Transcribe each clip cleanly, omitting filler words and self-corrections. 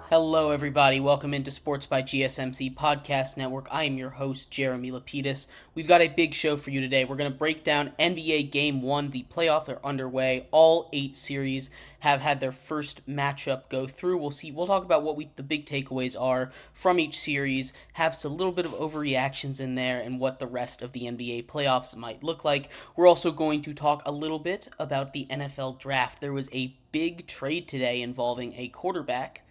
Hello, everybody. Welcome into Sports by GSMC Podcast Network. I am your host, Jeremy Lapidus. We've got a big show for you today. We're going to break down NBA Game 1. The playoffs are underway. All 8 series have had their first matchup go through. We'll talk about what the big takeaways are from each series, have a little bit of overreactions in there, and what the rest of the NBA playoffs might look like. We're also going to talk a little bit about the NFL draft. There was a big trade today involving a quarterback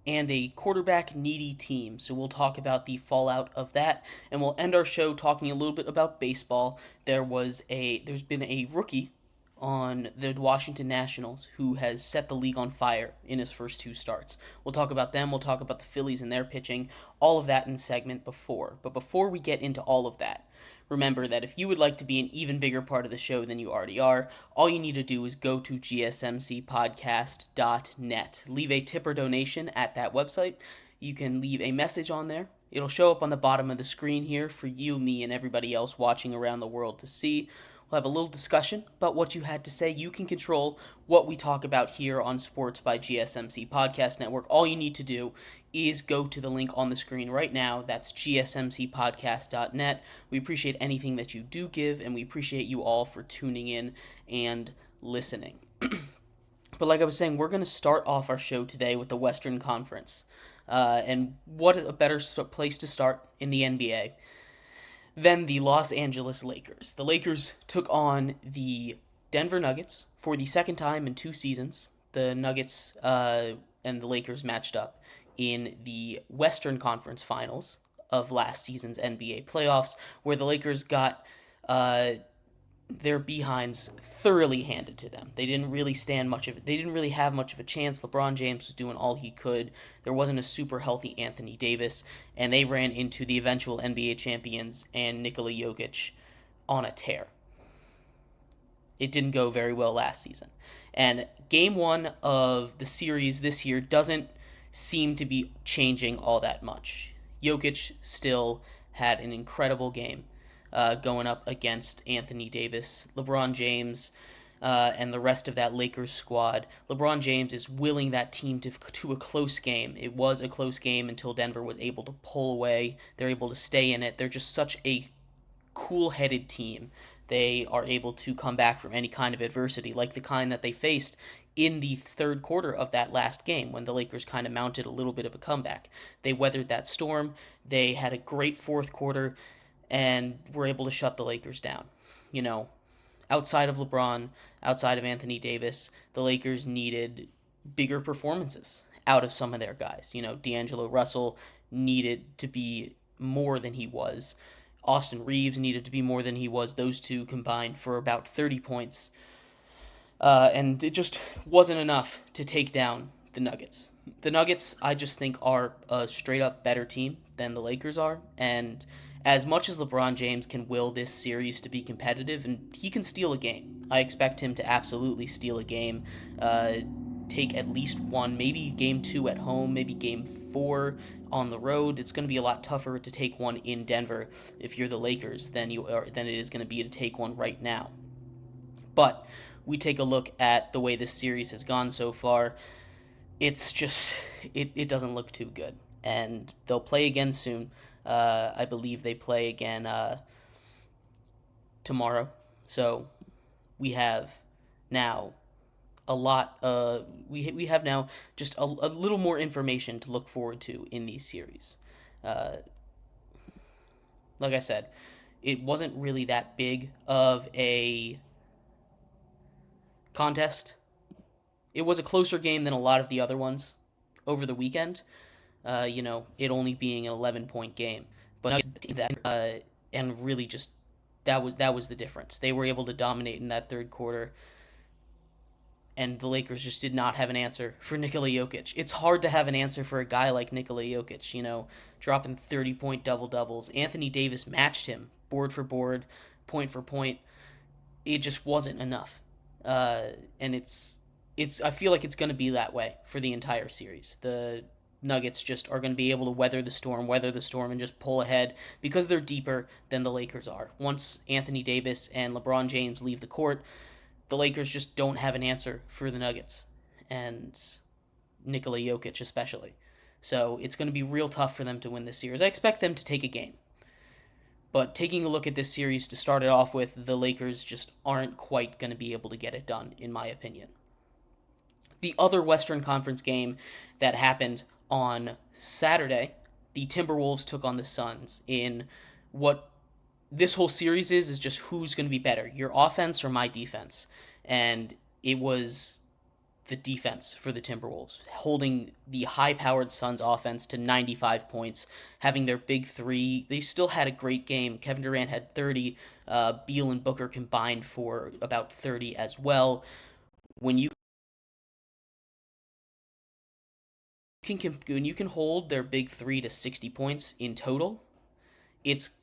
and a quarterback needy team. So we'll talk about the fallout of that, and we'll end our show talking a little bit about baseball. There's been a rookie on the Washington Nationals who has set the league on fire in his first 2 starts. We'll talk about them, we'll talk about the Phillies and their pitching, all of that in segment before. But before we get into all of that, remember that if you would like to be an even bigger part of the show than you already are, all you need to do is go to gsmcpodcast.net. Leave a tip or donation at that website. You can leave a message on there. It'll show up on the bottom of the screen here for you, me, and everybody else watching around the world to see. We'll have a little discussion about what you had to say. You can control what we talk about here on Sports by GSMC Podcast Network. All you need to do is go to the link on the screen right now. That's gsmcpodcast.net. We appreciate anything that you do give, and we appreciate you all for tuning in and listening. But like I was saying, we're going to start off our show today with the Western Conference. And what a better place to start in the NBA than the Los Angeles Lakers. The Lakers took on the Denver Nuggets for the second time in 2 seasons. The Nuggets and the Lakers matched up in the Western Conference Finals of last season's NBA playoffs, where the Lakers got their behinds thoroughly handed to them. They didn't really have much of a chance. LeBron James was doing all he could. There wasn't a super healthy Anthony Davis, and they ran into the eventual NBA champions and Nikola Jokic on a tear. It didn't go very well last season. And game 1 of the series this year doesn't seem to be changing all that much. Jokic still had an incredible game going up against Anthony Davis. LeBron James and the rest of that Lakers squad. LeBron James is willing that team to a close game. It was a close game until Denver was able to pull away. They're able to stay in it. They're just such a cool-headed team. They are able to come back from any kind of adversity, like the kind that they faced in the third quarter of that last game when the Lakers kind of mounted a little bit of a comeback. They weathered that storm. They had a great fourth quarter and were able to shut the Lakers down. You know, outside of LeBron, outside of Anthony Davis, the Lakers needed bigger performances out of some of their guys. You know, D'Angelo Russell needed to be more than he was. Austin Reeves needed to be more than he was. Those two combined for about 30 points. And it just wasn't enough to take down the Nuggets. The Nuggets, I just think, are a straight-up better team than the Lakers are, and as much as LeBron James can will this series to be competitive, and he can steal a game. I expect him to absolutely steal a game, take at least one, maybe game 2 at home, maybe game 4 on the road. It's going to be a lot tougher to take one in Denver if you're the Lakers than it is going to be to take one right now. But we take a look at the way this series has gone so far. It's just, it doesn't look too good. And they'll play again soon. I believe they play again tomorrow. So we have now a lot. We have now just a little more information to look forward to in these series. Like I said, it wasn't really that big of a contest. It was a closer game than a lot of the other ones over the weekend. It only being an 11-point game, but and really just that was the difference. They were able to dominate in that third quarter, and the Lakers just did not have an answer for Nikola Jokic. It's hard to have an answer for a guy like Nikola Jokic, dropping 30-point double-doubles. Anthony Davis matched him board for board, point for point. It just wasn't enough, and I feel like it's going to be that way for the entire series. The Nuggets just are going to be able to weather the storm, and just pull ahead because they're deeper than the Lakers are. Once Anthony Davis and LeBron James leave the court, the Lakers just don't have an answer for the Nuggets, and Nikola Jokic especially. So it's going to be real tough for them to win this series. I expect them to take a game. But taking a look at this series to start it off with, the Lakers just aren't quite going to be able to get it done, in my opinion. The other Western Conference game that happened on Saturday, the Timberwolves took on the Suns in what this whole series is just who's going to be better, your offense or my defense. And it was the defense for the Timberwolves, holding the high-powered Suns offense to 95 points, having their big three. They still had a great game. Kevin Durant had 30. Beal and Booker combined for about 30 as well. When you can hold their big three to 60 points in total, it's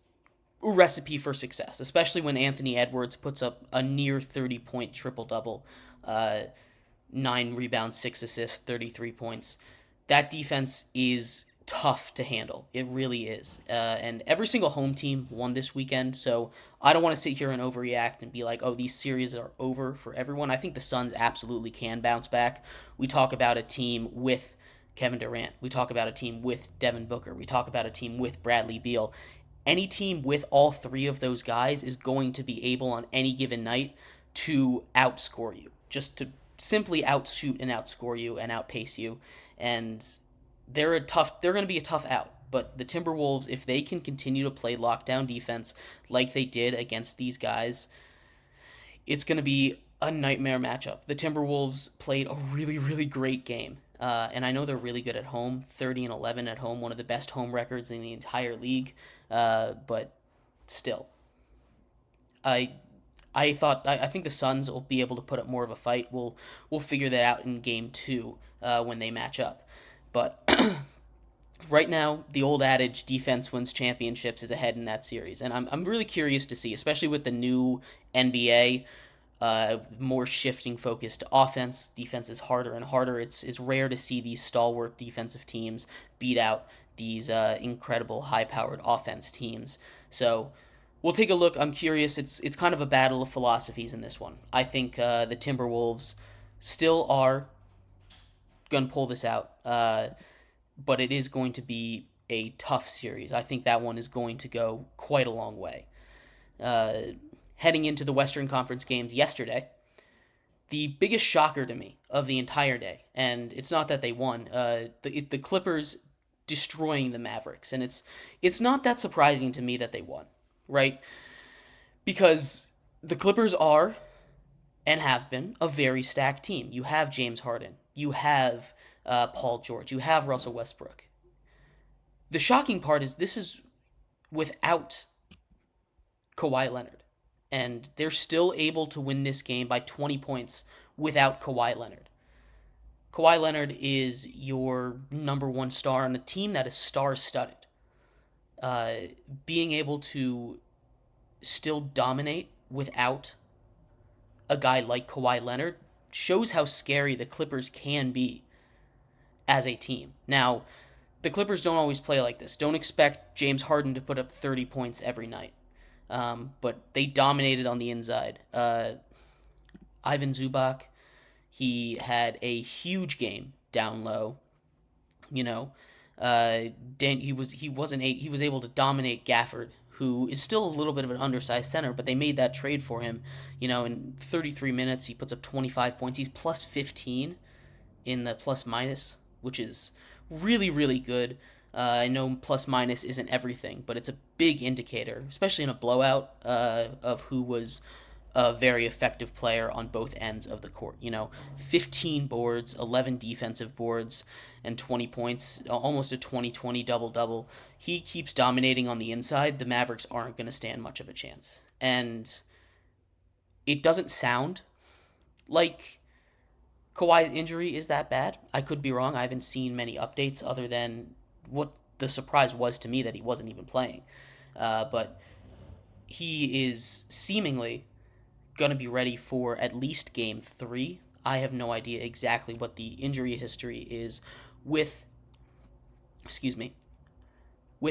a recipe for success, especially when Anthony Edwards puts up a near 30-point triple-double, 9 rebounds, 6 assists, 33 points. That defense is tough to handle. It really is. And every single home team won this weekend, so I don't want to sit here and overreact and be like, oh, these series are over for everyone. I think the Suns absolutely can bounce back. We talk about a team with Kevin Durant. We talk about a team with Devin Booker. We talk about a team with Bradley Beal. Any team with all three of those guys is going to be able on any given night to outscore you, just to simply outshoot and outscore you and outpace you. And they're going to be a tough out. But the Timberwolves, if they can continue to play lockdown defense like they did against these guys, it's going to be a nightmare matchup. The Timberwolves played a really, really great game. And I know they're really good at home, 30-11 at home, one of the best home records in the entire league. But still, I think the Suns will be able to put up more of a fight. We'll figure that out in game 2 when they match up. But right now, the old adage, defense wins championships, is ahead in that series, and I'm really curious to see, especially with the new NBA. More shifting focus to offense. Defense is harder and harder. It's rare to see these stalwart defensive teams beat out these incredible high-powered offense teams. So we'll take a look. I'm curious. It's kind of a battle of philosophies in this one. I think the Timberwolves still are going to pull this out, but it is going to be a tough series. I think that one is going to go quite a long way. Heading into the Western Conference games yesterday, the biggest shocker to me of the entire day, and it's not that they won, the Clippers destroying the Mavericks, and it's not that surprising to me that they won, right? Because the Clippers are, and have been, a very stacked team. You have James Harden, you have Paul George, you have Russell Westbrook. The shocking part is this is without Kawhi Leonard. And they're still able to win this game by 20 points without Kawhi Leonard. Kawhi Leonard is your number one star on a team that is star-studded. Being able to still dominate without a guy like Kawhi Leonard shows how scary the Clippers can be as a team. Now, the Clippers don't always play like this. Don't expect James Harden to put up 30 points every night. But they dominated on the inside. Ivan Zubac, he had a huge game down low. You know, he was able to dominate Gafford, who is still a little bit of an undersized center, but they made that trade for him. You know, in 33 minutes, he puts up 25 points. He's plus 15 in the plus minus, which is really, really good. I know plus minus isn't everything, but it's a big indicator, especially in a blowout, of who was a very effective player on both ends of the court. You know, 15 boards, 11 defensive boards, and 20 points, almost a 20-20 double-double. He keeps dominating on the inside. The Mavericks aren't going to stand much of a chance. And it doesn't sound like Kawhi's injury is that bad. I could be wrong. I haven't seen many updates other than what the surprise was to me that he wasn't even playing. But he is seemingly going to be ready for at least game 3. I have no idea exactly what the injury history is with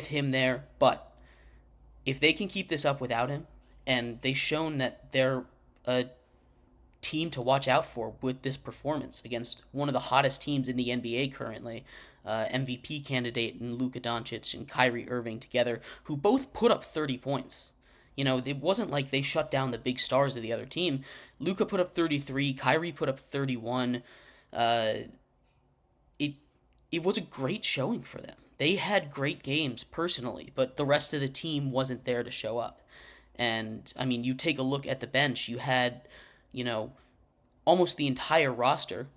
him there, but if they can keep this up without him, and they've shown that they're a team to watch out for with this performance against one of the hottest teams in the NBA currently, MVP candidate in Luka Doncic and Kyrie Irving together, who both put up 30 points. It wasn't like they shut down the big stars of the other team. Luka put up 33, Kyrie put up 31. Uh, it it was a great showing for them. They had great games personally, but the rest of the team wasn't there to show up. And I mean, you take a look at the bench, you had, you know, almost the entire roster,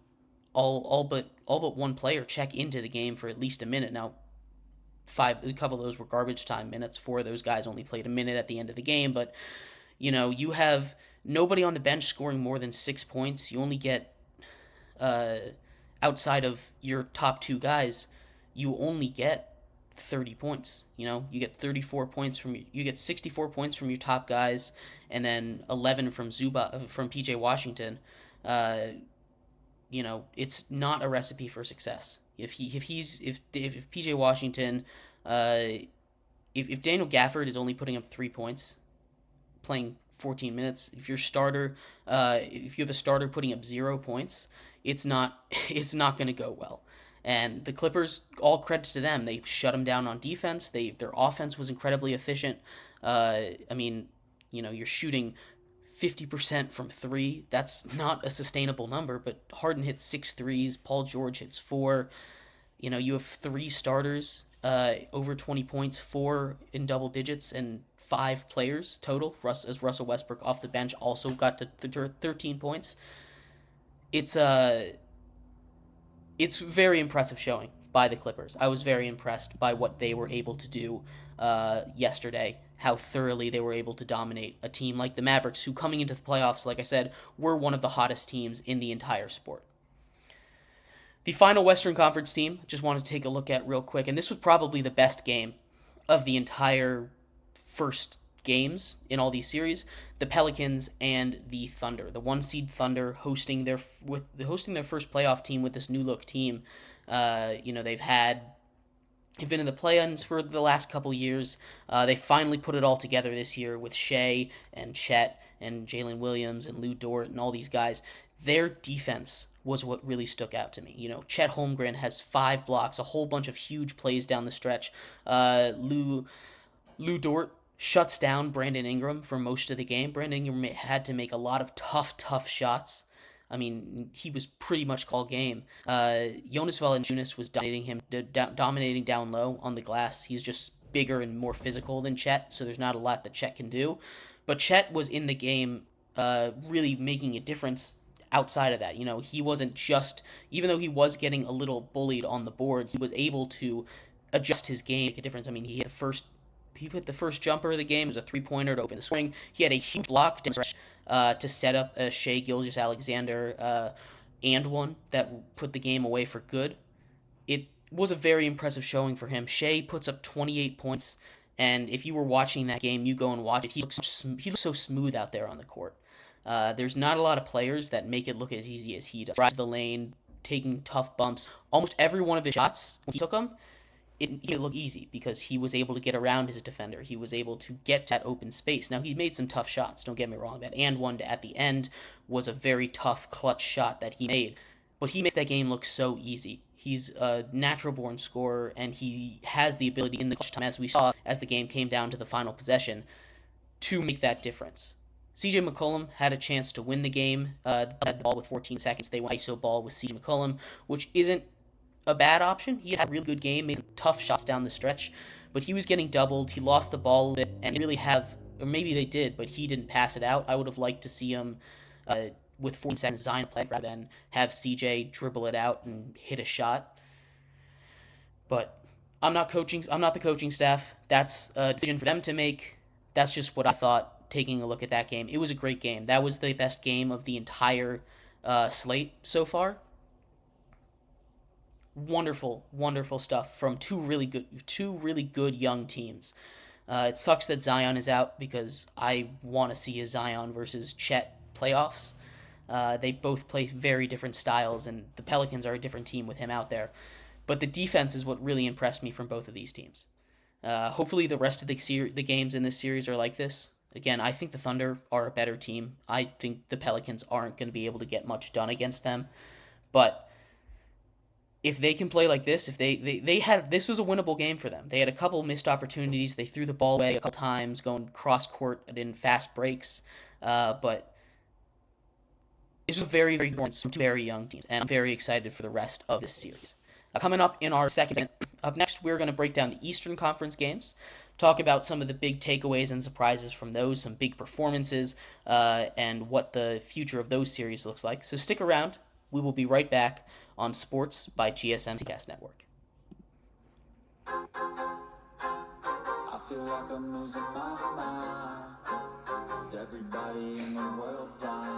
all but one player check into the game for at least a minute. Now, a couple of those were garbage time minutes. Four of those guys only played a minute at the end of the game, but you have nobody on the bench scoring more than 6 points. You only get uh, outside of your top two guys, you only get 30 points. You get 34 points you get 64 points from your top guys, and then 11 from PJ Washington. It's not a recipe for success. If PJ Washington, if Daniel Gafford is only putting up 3 points, playing 14 minutes, if you have a starter putting up 0 points, it's not going to go well. And the Clippers, all credit to them, they shut them down on defense. Their offense was incredibly efficient. You're shooting 50% from three. That's not a sustainable number, but Harden hits 6 threes. Paul George hits 4. You have 3 starters over 20 points, 4 in double digits, and 5 players total. As Russell Westbrook off the bench also got to 13 points. It's very impressive showing by the Clippers. I was very impressed by what they were able to do yesterday, how thoroughly they were able to dominate a team like the Mavericks, who coming into the playoffs, like I said, were one of the hottest teams in the entire sport. The final Western Conference team, just want to take a look at real quick, and this was probably the best game of the entire first games in all these series, the Pelicans and the Thunder. The 1-seed Thunder hosting their first playoff team with this new look team. They've been in the play-ins for the last couple years. They finally put it all together this year with Shea and Chet and Jalen Williams and Lou Dort and all these guys. Their defense was what really stuck out to me. Chet Holmgren has 5 blocks, a whole bunch of huge plays down the stretch. Lou Dort shuts down Brandon Ingram for most of the game. Brandon Ingram had to make a lot of tough shots. I mean, he was pretty much all game. Jonas Valanciunas was dominating down low on the glass. He's just bigger and more physical than Chet, so there's not a lot that Chet can do. But Chet was in the game really making a difference outside of that. He wasn't just, even though he was getting a little bullied on the board, he was able to adjust his game, make a difference. I mean, he hit the first jumper of the game. It was a 3-pointer to open the swing. He had a huge block to set up a Shea Gilgeous-Alexander and one that put the game away for good. It was a very impressive showing for him. Shea puts up 28 points, and if you were watching that game, you go and watch it. He looks so smooth out there on the court. There's not a lot of players that make it look as easy as he does. Drives the lane, taking tough bumps. Almost every one of his shots, when he took them, he looked easy because he was able to get around his defender. He was able to get that open space. Now, he made some tough shots, don't get me wrong. That and one at the end was a very tough, clutch shot that he made. But he makes that game look so easy. He's a natural-born scorer, and he has the ability in the clutch time, as we saw as the game came down to the final possession, to make that difference. CJ McCollum had a chance to win the game. Had the ball with 14 seconds. They went ISO ball with CJ McCollum, which isn't a bad option. He had a really good game, made some tough shots down the stretch, but he was getting doubled. He lost the ball a bit, and or maybe they did, but he didn't pass it out. I would have liked to see him with 14 seconds Zion play rather than have CJ dribble it out and hit a shot. But I'm not the coaching staff. That's a decision for them to make. That's just what I thought taking a look at that game. It was a great game. That was the best game of the entire slate so far. Wonderful stuff from two really good young teams. It sucks that Zion is out because I want to see a Zion versus Chet playoffs. They both play very different styles, and the Pelicans are a different team with him out there. But the defense is what really impressed me from both of these teams. Hopefully the rest of the games in this series are like this. Again, I think the Thunder are a better team. I think the Pelicans aren't going to be able to get much done against them. But if they can play like this, if they had, this was a winnable game for them. They had a couple missed opportunities. They threw the ball away a couple times, going cross court in fast breaks. But this was a very, very important, two very young teams, and I'm very excited for the rest of this series. Coming up in our second segment, up next, we're going to break down the Eastern Conference games, talk about some of the big takeaways and surprises from those, some big performances, and what the future of those series looks like. So stick around. We will be right back on Sports by GSMC Podcast Network. I feel like I'm losing my mind. Is everybody in the world blind?